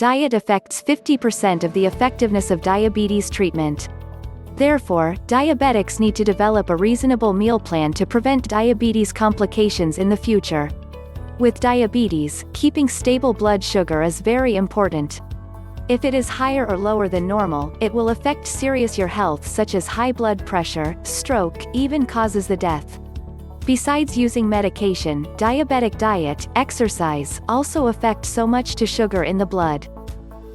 Diet affects 50% of the effectiveness of diabetes treatment. Therefore, diabetics need to develop a reasonable meal plan to prevent diabetes complications in the future. With diabetes, keeping stable blood sugar is very important. If it is higher or lower than normal, it will affect serious your health such as high blood pressure, stroke, even causes the death. Besides using medication, diabetic diet, exercise, also affect so much to sugar in the blood.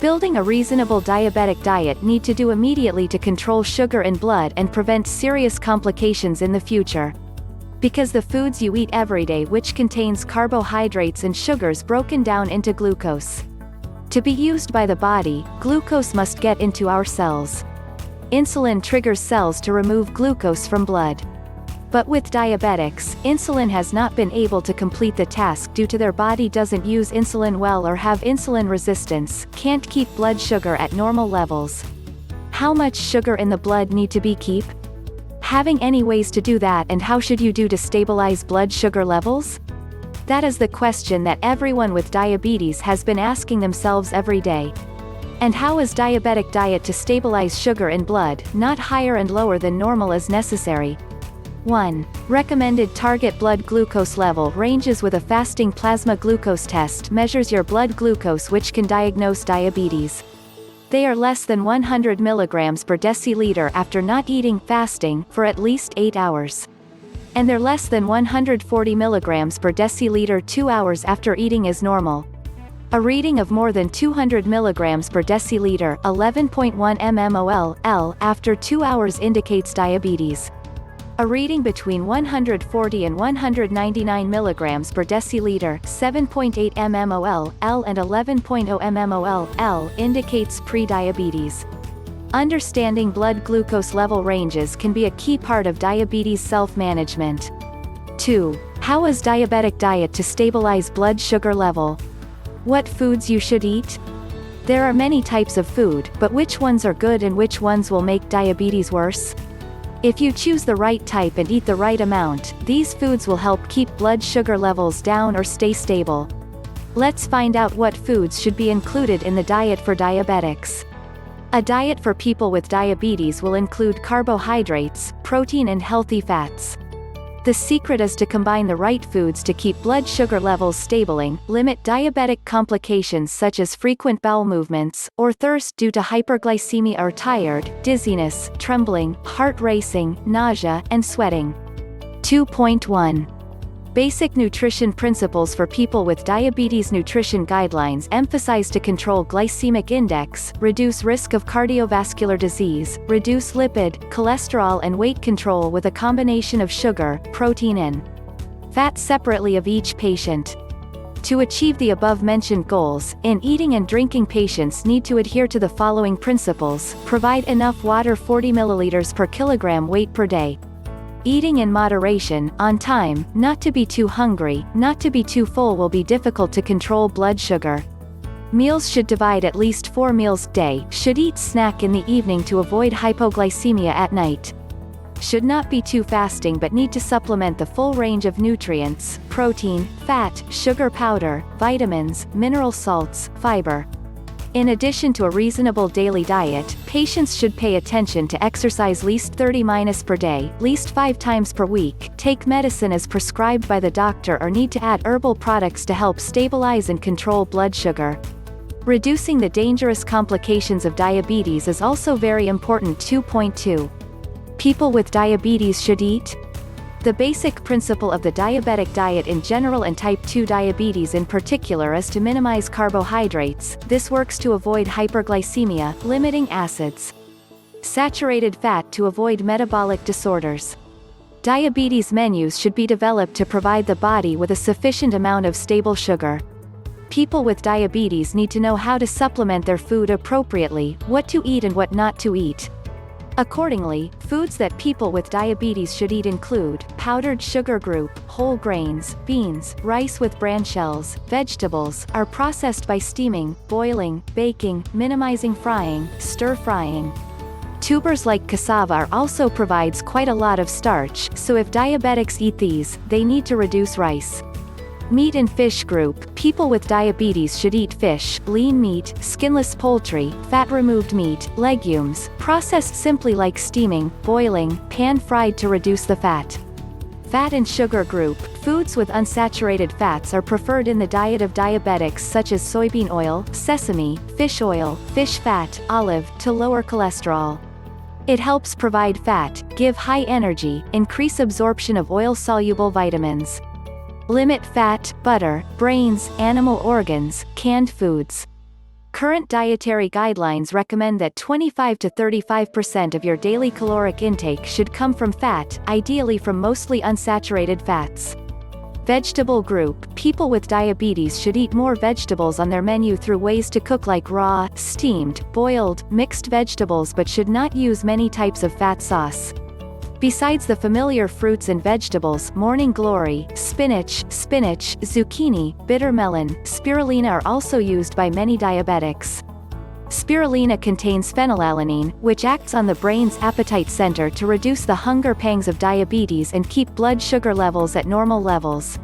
Building a reasonable diabetic diet need to do immediately to control sugar in blood and prevent serious complications in the future. Because the foods you eat every day which contains carbohydrates and sugars broken down into glucose. To be used by the body, glucose must get into our cells. Insulin triggers cells to remove glucose from blood. But with diabetics, insulin has not been able to complete the task due to their body doesn't use insulin well or have insulin resistance, can't keep blood sugar at normal levels. How much sugar in the blood need to be keep? Having any ways to do that, and how should you do to stabilize blood sugar levels? That is the question that everyone with diabetes has been asking themselves every day. And how is diabetic diet to stabilize sugar in blood, not higher and lower than normal as necessary? 1. Recommended target blood glucose level ranges with a fasting plasma glucose test measures your blood glucose which can diagnose diabetes. They are less than 100 mg per deciliter after not eating fasting for at least 8 hours. And they're less than 140 mg per deciliter 2 hours after eating is normal. A reading of more than 200 mg per deciliter 11.1 mmol after 2 hours indicates diabetes. A reading between 140 and 199 mg per deciliter 7.8 mmol and 11.0 mmol indicates pre-diabetes. Understanding blood glucose level ranges can be a key part of diabetes self-management. 2. How is diabetic diet to stabilize blood sugar level? What foods you should eat? There are many types of food, but which ones are good and which ones will make diabetes worse? If you choose the right type and eat the right amount, these foods will help keep blood sugar levels down or stay stable. Let's find out what foods should be included in the diet for diabetics. A diet for people with diabetes will include carbohydrates, protein and healthy fats. The secret is to combine the right foods to keep blood sugar levels stable, limit diabetic complications such as frequent bowel movements, or thirst due to hyperglycemia or tired, dizziness, trembling, heart racing, nausea, and sweating. 2.1. Basic nutrition principles for people with diabetes. Nutrition guidelines emphasize to control glycemic index, reduce risk of cardiovascular disease, reduce lipid, cholesterol and weight control with a combination of sugar, protein and fat separately of each patient. To achieve the above-mentioned goals, in eating and drinking patients need to adhere to the following principles: provide enough water 40 ml per kilogram weight per day. Eating in moderation, on time, not to be too hungry, not to be too full will be difficult to control blood sugar. Meals should divide at least 4 meals a day, should eat snack in the evening to avoid hypoglycemia at night. Should not be too fasting but need to supplement the full range of nutrients, protein, fat, sugar powder, vitamins, mineral salts, fiber. In addition to a reasonable daily diet, patients should pay attention to exercise least 30 minutes per day, least 5 times per week, take medicine as prescribed by the doctor or need to add herbal products to help stabilize and control blood sugar. Reducing the dangerous complications of diabetes is also very important. 2.2. People with diabetes should eat. The basic principle of the diabetic diet in general and type 2 diabetes in particular is to minimize carbohydrates. This works to avoid hyperglycemia, limiting acids, saturated fat to avoid metabolic disorders. Diabetes menus should be developed to provide the body with a sufficient amount of stable sugar. People with diabetes need to know how to supplement their food appropriately, what to eat and what not to eat. Accordingly, foods that people with diabetes should eat include powdered sugar group, whole grains, beans, rice with bran shells, vegetables, are processed by steaming, boiling, baking, minimizing frying, stir-frying. Tubers like cassava also provides quite a lot of starch, so if diabetics eat these, they need to reduce rice. Meat and fish group. People with diabetes should eat fish, lean meat, skinless poultry, fat-removed meat, legumes, processed simply like steaming, boiling, pan-fried to reduce the fat. Fat and sugar group. Foods with unsaturated fats are preferred in the diet of diabetics such as soybean oil, sesame, fish oil, fish fat, olive, to lower cholesterol. It helps provide fat, give high energy, increase absorption of oil-soluble vitamins. Limit fat, butter, brains, animal organs, canned foods. Current dietary guidelines recommend that 25 to 35% of your daily caloric intake should come from fat, ideally from mostly unsaturated fats. Vegetable group. People with diabetes should eat more vegetables on their menu through ways to cook like raw, steamed, boiled, mixed vegetables, but should not use many types of fat sauce. Besides the familiar fruits and vegetables, morning glory, spinach, zucchini, bitter melon, spirulina are also used by many diabetics. Spirulina contains phenylalanine, which acts on the brain's appetite center to reduce the hunger pangs of diabetes and keep blood sugar levels at normal levels.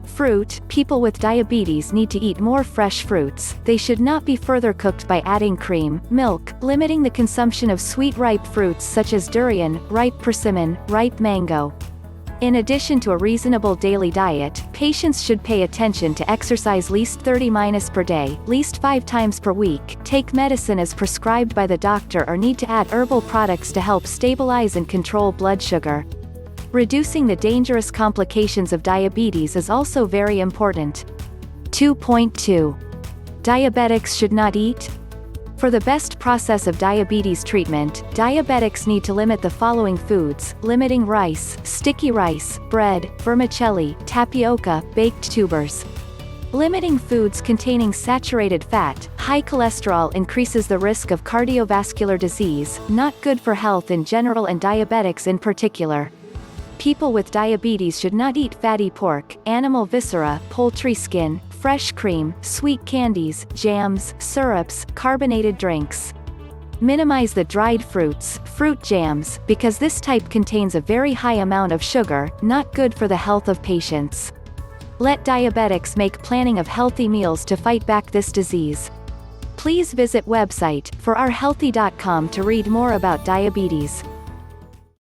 Fruit. People with diabetes need to eat more fresh fruits. They should not be further cooked by adding cream, milk, limiting the consumption of sweet ripe fruits such as durian, ripe persimmon, ripe mango. In addition to a reasonable daily diet, patients should pay attention to exercise least 30 minutes per day, least 5 times per week, take medicine as prescribed by the doctor, or need to add herbal products to help stabilize and control blood sugar. Reducing the dangerous complications of diabetes is also very important. 2.2. Diabetics should not eat. For the best process of diabetes treatment, diabetics need to limit the following foods, limiting rice, sticky rice, bread, vermicelli, tapioca, baked tubers. Limiting foods containing saturated fat, high cholesterol increases the risk of cardiovascular disease, not good for health in general and diabetics in particular. People with diabetes should not eat fatty pork, animal viscera, poultry skin, fresh cream, sweet candies, jams, syrups, carbonated drinks. Minimize the dried fruits, fruit jams, because this type contains a very high amount of sugar, not good for the health of patients. Let diabetics make planning of healthy meals to fight back this disease. Please visit website, forourhealthy.com to read more about diabetes.